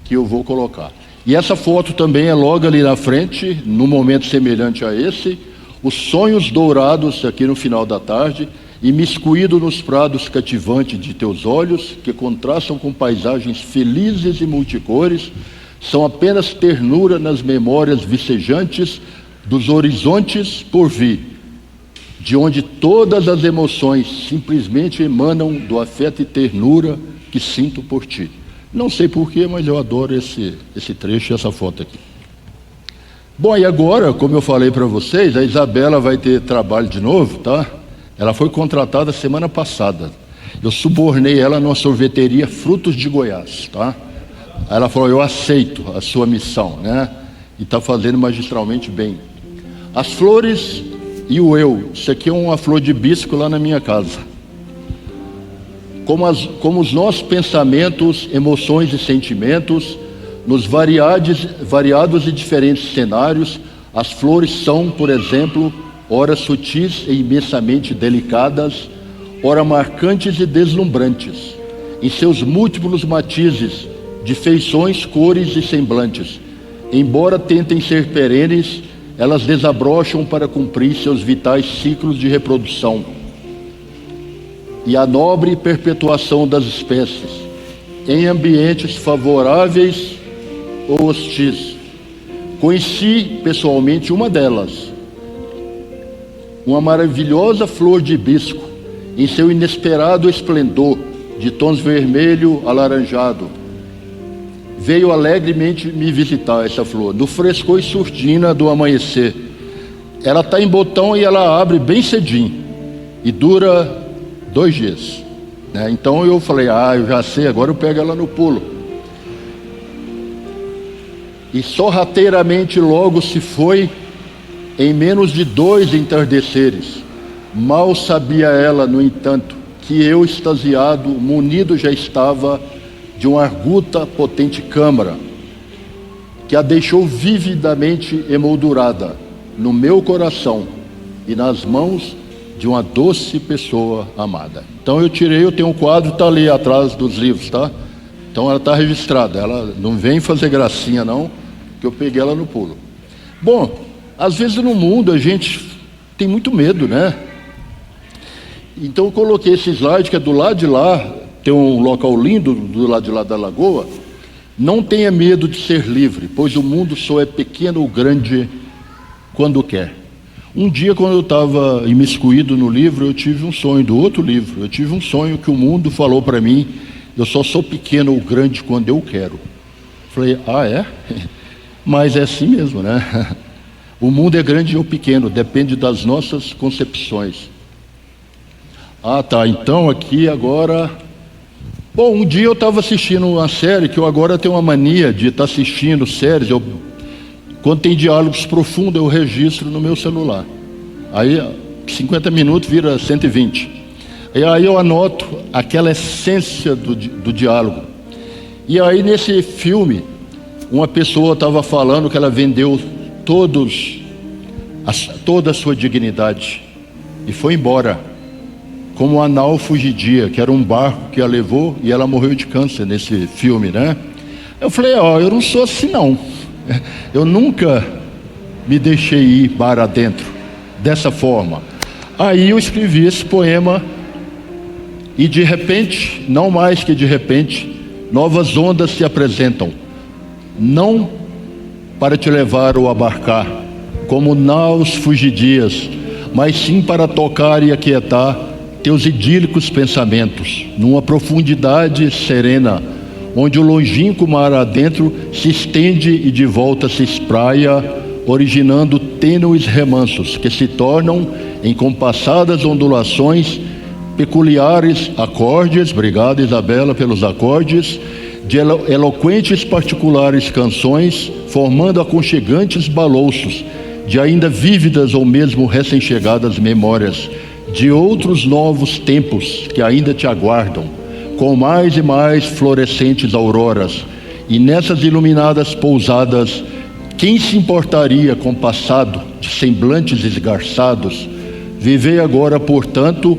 que eu vou colocar. E essa foto também é logo ali na frente, num momento semelhante a esse, os sonhos dourados aqui no final da tarde, imiscuído nos prados cativantes de teus olhos, que contrastam com paisagens felizes e multicores, são apenas ternura nas memórias vicejantes dos horizontes por vir, de onde todas as emoções simplesmente emanam do afeto e ternura que sinto por ti. Não sei porquê, mas eu adoro esse trecho e essa foto aqui. Bom, e agora, como eu falei para vocês, a Isabela vai ter trabalho de novo, tá? Ela foi contratada semana passada. Eu subornei ela numa sorveteria Frutos de Goiás, tá? Aí ela falou, eu aceito a sua missão, né? E está fazendo magistralmente bem. As flores e o eu. Isso aqui é uma flor de hibisco lá na minha casa. Como os nossos pensamentos, emoções e sentimentos, nos variados e diferentes cenários, as flores são, por exemplo, ora sutis e imensamente delicadas, ora marcantes e deslumbrantes, em seus múltiplos matizes, de feições, cores e semblantes. Embora tentem ser perenes, elas desabrocham para cumprir seus vitais ciclos de reprodução e a nobre perpetuação das espécies, em ambientes favoráveis ou hostis. Conheci pessoalmente uma delas, uma maravilhosa flor de hibisco, em seu inesperado esplendor, de tons vermelho alaranjado. Veio alegremente me visitar essa flor, no frescor e surdina do amanhecer. Ela está em botão e ela abre bem cedinho, e dura 2 dias. Né? Então eu falei, eu já sei, agora eu pego ela no pulo. E sorrateiramente logo se foi, em menos de 2 entardeceres. Mal sabia ela, no entanto, que eu, extasiado, munido já estava de uma arguta potente câmara, que a deixou vividamente emoldurada no meu coração e nas mãos de uma doce pessoa amada. Então eu tenho um quadro, está ali atrás dos livros, tá? Então ela está registrada, ela não vem fazer gracinha não, que eu peguei ela no pulo. Bom, às vezes no mundo a gente tem muito medo, né? Então eu coloquei esse slide que é do lado de lá, tem um local lindo do lado de lá da lagoa. Não tenha medo de ser livre, pois o mundo só é pequeno ou grande quando quer. Um dia, quando eu estava imiscuído no livro, eu tive um sonho do outro livro. Eu tive um sonho que o mundo falou para mim, eu só sou pequeno ou grande quando eu quero. Falei, é? Mas é assim mesmo, né? O mundo é grande ou pequeno, depende das nossas concepções. Tá, então aqui agora... Bom, um dia eu estava assistindo uma série, que eu agora tenho uma mania de estar assistindo séries, quando tem diálogos profundos eu registro no meu celular. Aí 50 minutos vira 120. E aí eu anoto aquela essência do diálogo. E aí nesse filme, uma pessoa estava falando que ela vendeu toda a sua dignidade e foi embora, como a nau Fugidia, que era um barco que a levou e ela morreu de câncer nesse filme, né? Eu falei, eu não sou assim não. Eu nunca me deixei ir para dentro dessa forma. Aí eu escrevi esse poema e de repente, não mais que de repente, novas ondas se apresentam, não para te levar ou abarcar, como naus fugidias, mas sim para tocar e aquietar teus idílicos pensamentos, numa profundidade serena, onde o longínquo mar adentro se estende e de volta se espraia, originando tênues remansos que se tornam em compassadas ondulações, peculiares acordes, obrigado Isabela pelos acordes, de eloquentes particulares canções, formando aconchegantes balouços de ainda vívidas ou mesmo recém-chegadas memórias de outros novos tempos que ainda te aguardam, com mais e mais florescentes auroras. E nessas iluminadas pousadas, quem se importaria com o passado de semblantes esgarçados? Vivei agora, portanto,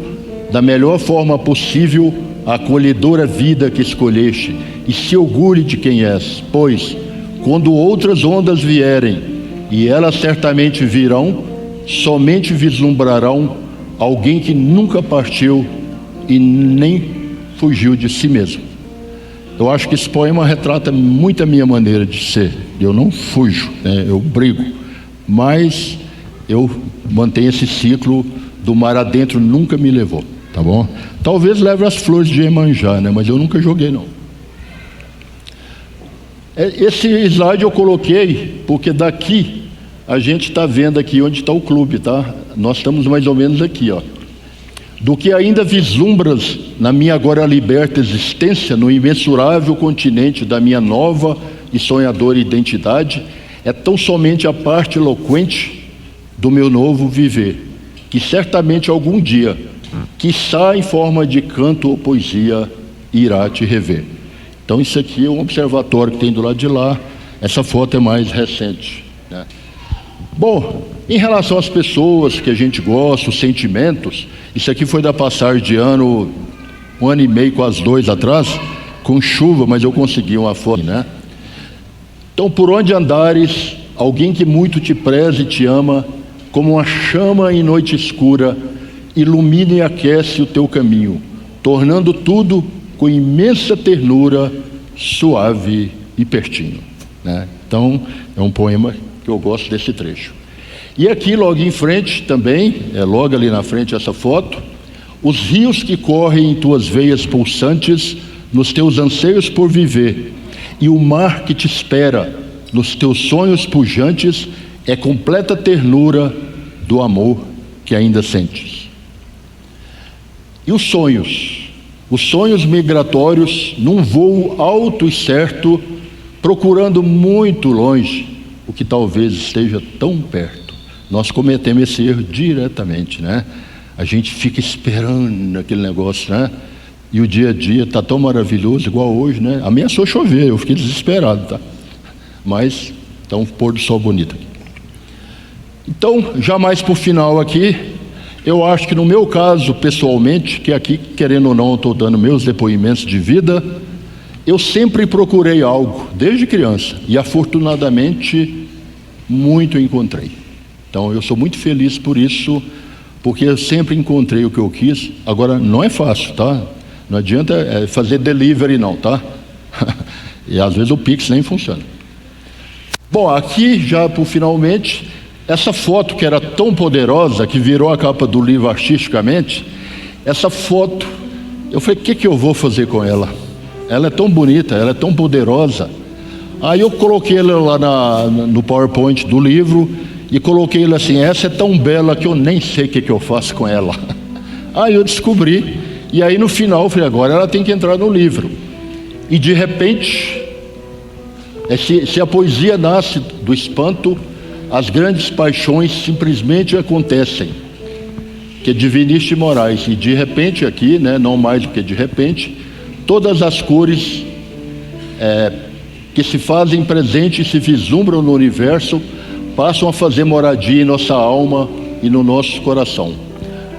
da melhor forma possível a acolhedora vida que escolheste, e se orgulhe de quem és, pois, quando outras ondas vierem, e elas certamente virão, somente vislumbrarão alguém que nunca partiu e nem fugiu de si mesmo. Eu acho que esse poema retrata muito a minha maneira de ser. Eu não fujo, né? Eu brigo, mas eu mantenho esse ciclo do mar adentro, nunca me levou, tá bom? Talvez leve as flores de Iemanjá, né? Mas eu nunca joguei, não. Esse slide eu coloquei porque daqui a gente está vendo aqui onde está o clube, tá? Nós estamos mais ou menos aqui, ó. Do que ainda vislumbras na minha agora liberta existência, no imensurável continente da minha nova e sonhadora identidade, é tão somente a parte eloquente do meu novo viver, que certamente algum dia, quiçá em forma de canto ou poesia, irá te rever. Então isso aqui é um observatório que tem do lado de lá, essa foto é mais recente, né? Bom, em relação às pessoas que a gente gosta, os sentimentos, isso aqui foi da passagem de ano, 1 ano e meio, quase 2 atrás, com chuva, mas eu consegui uma foto, né? Então, por onde andares, alguém que muito te preza e te ama, como uma chama em noite escura, ilumina e aquece o teu caminho, tornando tudo com imensa ternura, suave e pertinho, né? Então, é um poema que eu gosto desse trecho. E aqui, logo em frente, também, logo ali na frente essa foto, os rios que correm em tuas veias pulsantes, nos teus anseios por viver, e o mar que te espera, nos teus sonhos pujantes, é completa ternura do amor que ainda sentes. E os sonhos migratórios, num voo alto e certo, procurando muito longe, o que talvez esteja tão perto. Nós cometemos esse erro diretamente, né? A gente fica esperando aquele negócio, né? E o dia a dia está tão maravilhoso, igual hoje, né? Ameaçou chover, eu fiquei desesperado, tá? Mas está um pôr do sol bonito aqui. Então, já mais por final aqui, eu acho que no meu caso, pessoalmente, que aqui, querendo ou não, eu estou dando meus depoimentos de vida, eu sempre procurei algo, desde criança, e afortunadamente, muito encontrei. Então, eu sou muito feliz por isso, porque eu sempre encontrei o que eu quis. Agora, não é fácil, tá? Não adianta fazer delivery não, tá? E às vezes o Pix nem funciona. Bom, aqui já por finalmente, essa foto que era tão poderosa, que virou a capa do livro artisticamente, essa foto, eu falei, o que eu vou fazer com ela? Ela é tão bonita, ela é tão poderosa. Aí eu coloquei ela lá no PowerPoint do livro, e coloquei ele assim, essa é tão bela que eu nem sei o que eu faço com ela. Aí eu descobri, e aí no final eu falei, agora ela tem que entrar no livro. E de repente, se a poesia nasce do espanto, as grandes paixões simplesmente acontecem. Que é de Vinícius de Moraes, e de repente aqui, né, não mais do que de repente, todas as cores que se fazem presente e se vislumbram no universo, passam a fazer moradia em nossa alma e no nosso coração,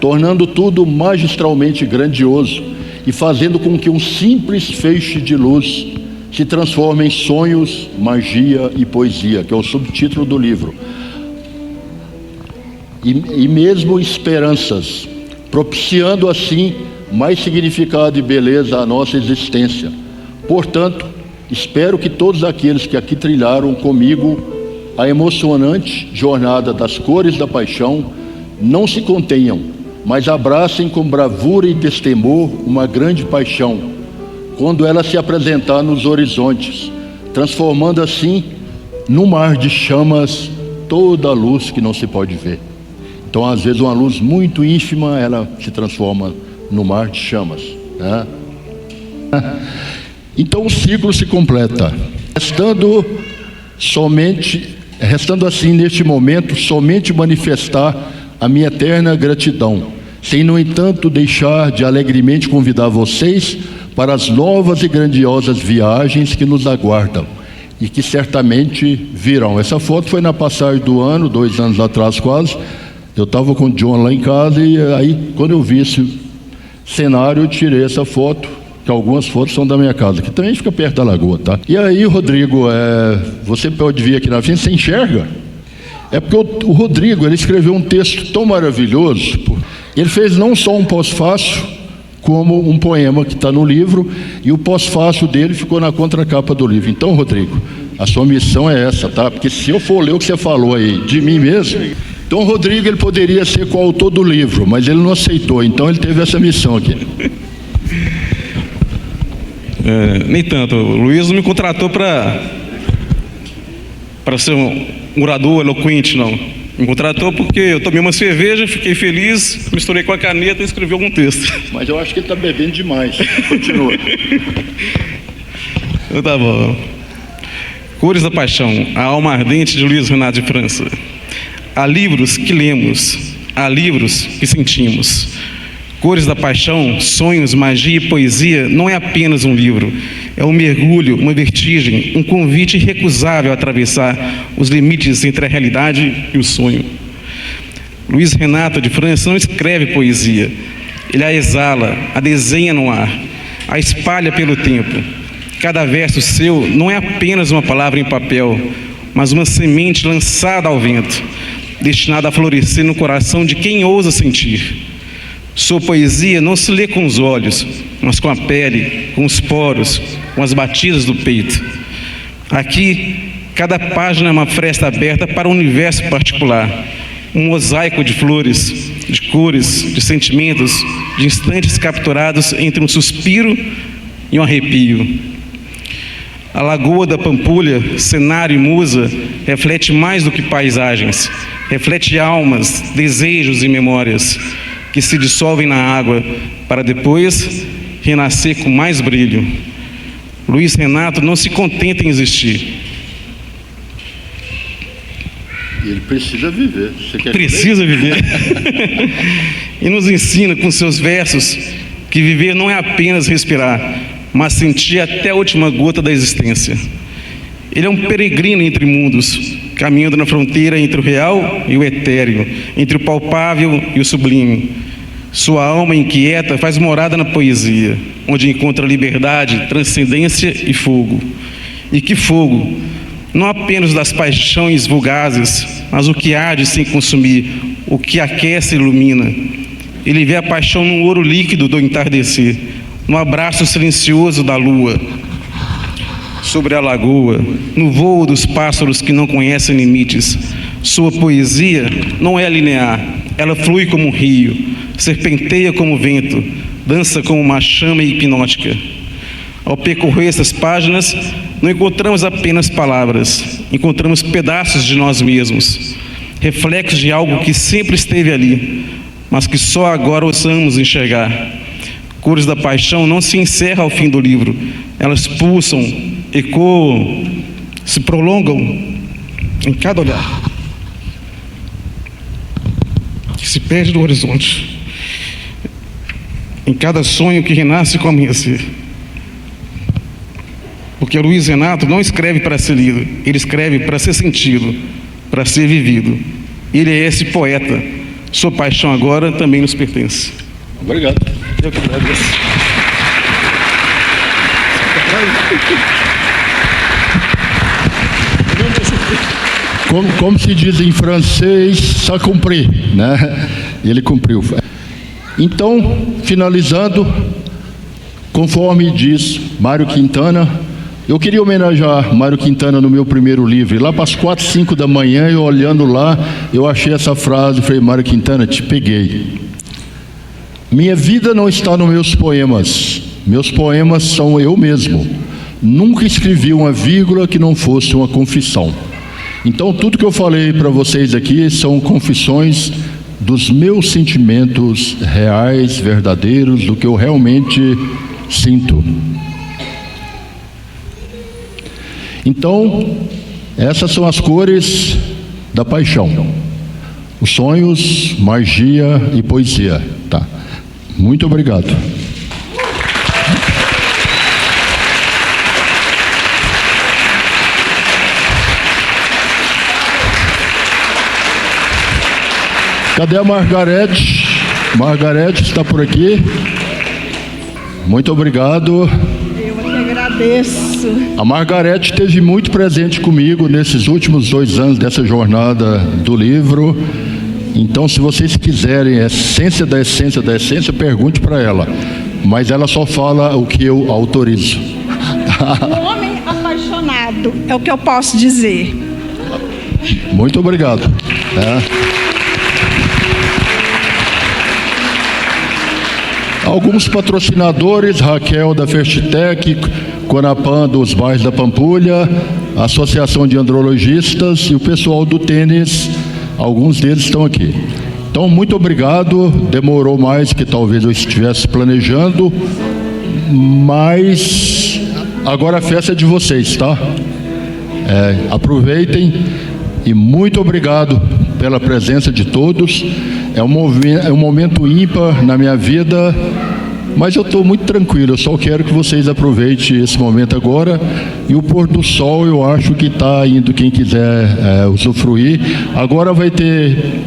tornando tudo magistralmente grandioso e fazendo com que um simples feixe de luz se transforme em sonhos, magia e poesia, que é o subtítulo do livro, e mesmo esperanças, propiciando assim mais significado e beleza à nossa existência. Portanto, espero que todos aqueles que aqui trilharam comigo a emocionante jornada das cores da paixão não se contenham, mas abracem com bravura e destemor uma grande paixão, quando ela se apresentar nos horizontes, transformando assim num mar de chamas toda a luz que não se pode ver. Então, às vezes, uma luz muito ínfima, ela se transforma no mar de chamas, né? Então o ciclo se completa, restando assim neste momento somente manifestar a minha eterna gratidão, sem no entanto deixar de alegremente convidar vocês para as novas e grandiosas viagens que nos aguardam e que certamente virão. Essa foto foi na passagem do ano, 2 anos atrás quase. Eu estava com o John lá em casa e aí quando eu vi esse cenário eu tirei essa foto, que algumas fotos são da minha casa, que também fica perto da lagoa, tá? E aí, Rodrigo, você pode vir aqui na frente, você enxerga? É porque o Rodrigo, ele escreveu um texto tão maravilhoso, ele fez não só um pós-fácil, como um poema que está no livro, e o pós-fácil dele ficou na contracapa do livro. Então, Rodrigo, a sua missão é essa, tá? Porque se eu for ler o que você falou aí de mim mesmo, então o Rodrigo ele poderia ser coautor do livro, mas ele não aceitou, então ele teve essa missão aqui.
Nem tanto. O Luiz não me contratou para ser um orador eloquente, não. Me contratou porque eu tomei uma cerveja, fiquei feliz, misturei com a caneta e escrevi algum texto.
Mas eu acho que ele está bebendo demais. Continua.
Então tá bom. Cores da Paixão, a alma ardente de Luiz Renato de França. Há livros que lemos, há livros que sentimos. Cores da Paixão, sonhos, magia e poesia não é apenas um livro. É um mergulho, uma vertigem, um convite irrecusável a atravessar os limites entre a realidade e o sonho. Luiz Renato de França não escreve poesia. Ele a exala, a desenha no ar, a espalha pelo tempo. Cada verso seu não é apenas uma palavra em papel, mas uma semente lançada ao vento, destinada a florescer no coração de quem ousa sentir. Sua poesia não se lê com os olhos, mas com a pele, com os poros, com as batidas do peito. Aqui, cada página é uma fresta aberta para um universo particular, um mosaico de flores, de cores, de sentimentos, de instantes capturados entre um suspiro e um arrepio. A Lagoa da Pampulha, cenário e musa, reflete mais do que paisagens, reflete almas, desejos e memórias que se dissolvem na água para depois renascer com mais brilho. Luiz Renato não se contenta em existir.
Ele precisa viver. Você quer
Precisa viver. E nos ensina com seus versos que viver não é apenas respirar, mas sentir até a última gota da existência. Ele é um peregrino entre mundos, caminhando na fronteira entre o real e o etéreo, entre o palpável e o sublime. Sua alma inquieta faz morada na poesia, onde encontra liberdade, transcendência e fogo. E que fogo! Não apenas das paixões vulgazes, mas o que arde sem consumir, o que aquece e ilumina. Ele vê a paixão no ouro líquido do entardecer, no abraço silencioso da lua, sobre a lagoa, no voo dos pássaros que não conhecem limites. Sua poesia não é linear, ela flui como um rio, serpenteia como vento, dança como uma chama hipnótica. Ao percorrer essas páginas, não encontramos apenas palavras, encontramos pedaços de nós mesmos, reflexos de algo que sempre esteve ali, mas que só agora ousamos enxergar. Cores da Paixão não se encerra ao fim do livro, elas pulsam, ecoam, se prolongam em cada olhar que se perde do horizonte, em cada sonho que renasce com o amanhecer. Porque Luiz Renato não escreve para ser lido, ele escreve para ser sentido, para ser vivido. Ele é esse poeta. Sua paixão agora também nos pertence.
Obrigado.
Eu que agradeço.
Como se diz em francês, ça cumprir, né? Ele cumpriu. Então, finalizando, conforme diz Mário Quintana, eu queria homenagear Mário Quintana no meu primeiro livro. E lá para as 4, 5 da manhã, eu olhando lá, eu achei essa frase e falei: Mário Quintana, te peguei. Minha vida não está nos meus poemas. Meus poemas são eu mesmo. Nunca escrevi uma vírgula que não fosse uma confissão. Então, tudo que eu falei para vocês aqui são confissões dos meus sentimentos reais, verdadeiros, do que eu realmente sinto. Então, essas são as cores da paixão. Os sonhos, magia e poesia. Tá. Muito obrigado. Cadê a Margarete? Margarete está por aqui. Muito obrigado.
Eu que agradeço.
A Margarete esteve muito presente comigo nesses últimos 2 anos dessa jornada do livro. Então, se vocês quiserem a essência da essência da essência, pergunte para ela. mas ela só fala o que eu autorizo.
Um homem apaixonado, é o que eu posso dizer.
Muito obrigado. Alguns patrocinadores: Raquel da Festitec, Conapan dos bairros da Pampulha, Associação de Andrologistas e o pessoal do tênis, alguns deles estão aqui. Então, muito obrigado. Demorou mais que talvez eu estivesse planejando, mas agora a festa é de vocês, tá? Aproveitem e muito obrigado pela presença de todos. É um momento ímpar na minha vida, mas eu estou muito tranquilo. Eu só quero que vocês aproveitem esse momento agora. E o pôr do sol, eu acho que está indo quem quiser usufruir. Agora vai ter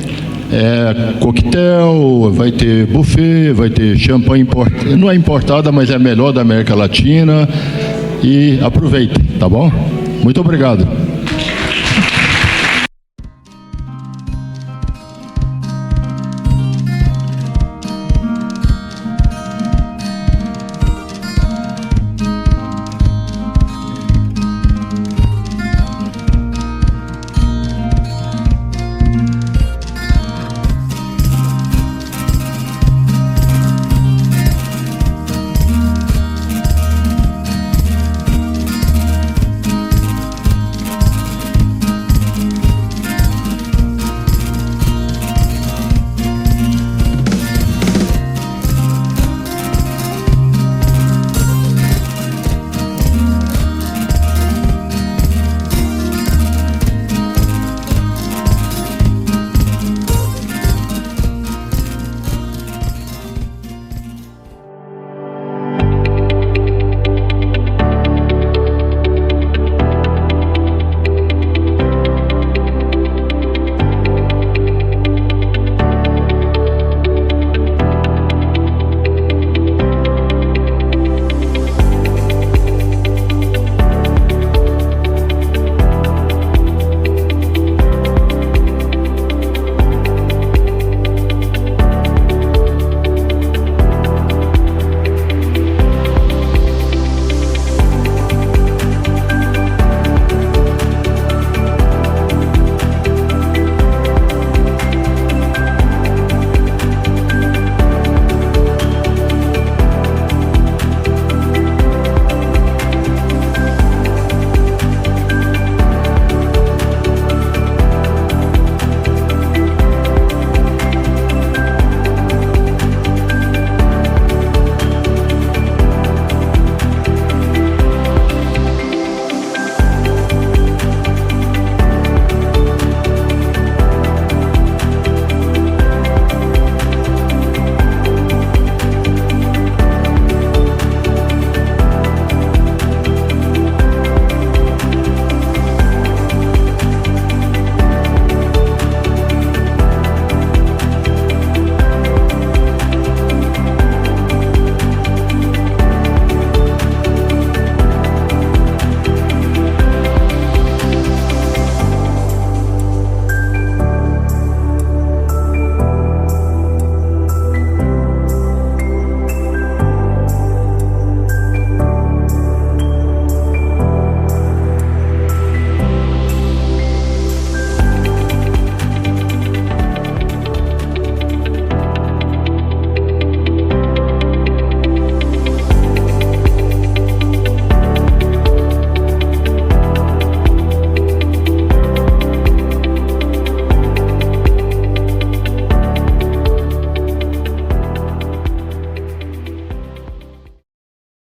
coquetel, vai ter buffet, vai ter champanhe importada. Não é importada, mas é a melhor da América Latina. E aproveitem, tá bom? Muito obrigado.